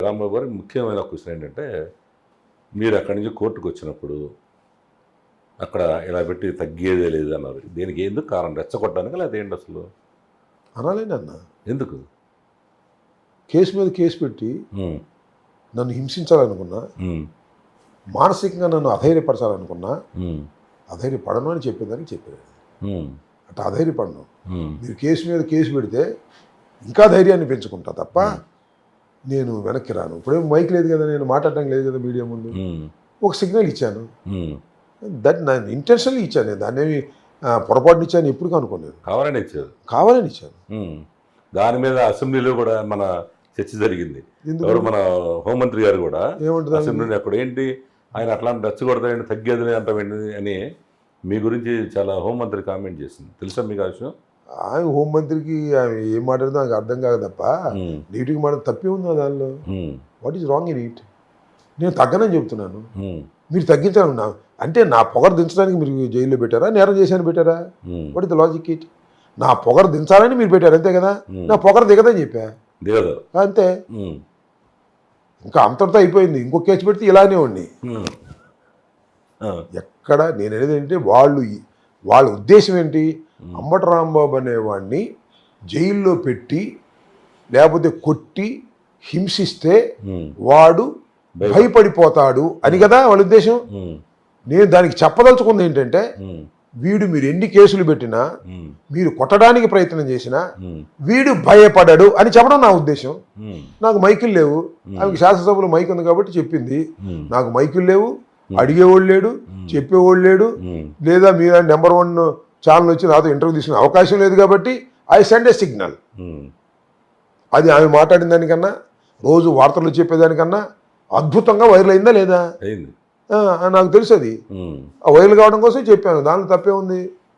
రాంబాబు గారు ముఖ్యమైన క్వశ్చన్ ఏంటంటే, మీరు అక్కడి నుంచి కోర్టుకు వచ్చినప్పుడు అక్కడ ఇలా పెట్టి తగ్గేదే లేదు అన్నారు. దీనికి ఎందుకు కారణం? రెచ్చగొట్టడానికి లేదా ఏంటి అసలు? అనాలేండి అన్న. ఎందుకు? కేసు మీద కేసు పెట్టి నన్ను హింసించాలనుకున్నా, మానసికంగా నన్ను అధైర్యపరచాలనుకున్నా, అధైర్యపడను అని చెప్పేదానికి చెప్పారు. అట్లా అధైర్యపడను. మీరు కేసు మీద కేసు పెడితే ఇంకా ధైర్యాన్ని పెంచుకుంటా తప్ప నేను వెనక్కి రాను. ఇప్పుడేం మైక్ లేదు కదా, నేను మాట్లాడడానికి లేదు కదా మీడియా ముందు. ఒక సిగ్నల్ ఇచ్చాను, దట్ నేను ఇంటెన్షనల్లీ ఇచ్చాను. నేను దాన్ని పొరపాటుని ఇచ్చాను ఎప్పుడు అనుకోలేదు. కావాలని ఇచ్చాను. దాని మీద అసెంబ్లీలో కూడా మన చర్చ జరిగింది. ఎవరు మన హోంమంత్రి గారు కూడా అసెంబ్లీలో అక్కడ ఏంటి ఆయన అట్లాంటి రెచ్చగొడతాయని తగ్గేది అంటామేంటి అని మీ గురించి చాలా హోంమంత్రి కామెంట్ చేసింది. తెలుసా మీకు ఆ విషయం? ఆయన హోంమంత్రికి ఆమె ఏం మాట్లాడుతుందో నాకు అర్థం కాదు తప్ప నీటికి మాట తప్పే ఉందా దానిలో? What is wrong in it? నేను తగ్గనని చెప్తున్నాను, మీరు తగ్గించాలన్నా అంటే నా పొగరు దించడానికి మీరు జైల్లో పెట్టారా, నేరం చేశాను పెట్టారా? What is the logic it? నా పొగరు దించాలని మీరు పెట్టారు అంతే కదా. నా పొగరు దిగదని చెప్పా, దిగదు అంతే. ఇంకా అంతటితో అయిపోయింది. ఇంకో కేసు పెడితే ఇలానే ఉండి ఎక్కడ నేను అనేది ఏంటంటే వాళ్ళ ఉద్దేశం ఏంటి? అంబటి రాంబాబు అనేవాడిని జైల్లో పెట్టి లేకపోతే కొట్టి హింసిస్తే వాడు భయపడిపోతాడు అని కదా వాళ్ళ ఉద్దేశం. నేను దానికి చెప్పదలుచుకుంది ఏంటంటే వీడు మీరు ఎన్ని కేసులు పెట్టినా, మీరు కొట్టడానికి ప్రయత్నం చేసినా వీడు భయపడడు అని చెప్పడం నా ఉద్దేశం. నాకు మైకులు లేవు, ఆమెకి శాసనసభలో మైక్ ఉంది కాబట్టి చెప్పింది. నాకు మైకులు లేవు, అడిగేవాళ్ళు లేడు, చెప్పేవాళ్ళు లేడు, లేదా మీరు నెంబర్ 1 ఛానల్ వచ్చి నాతో ఇంటర్వ్యూ తీసుకునే అవకాశం లేదు కాబట్టి ఐ సెండ్ ఏ సిగ్నల్. అది ఆమె మాట్లాడిన దానికన్నా రోజు వార్తలు చెప్పేదానికన్నా అద్భుతంగా వైరల్ అయిందా లేదా నాకు తెలుసు. అది వైరల్ కావడం కోసం చెప్పాను, దానిలో తప్పే ఉంది.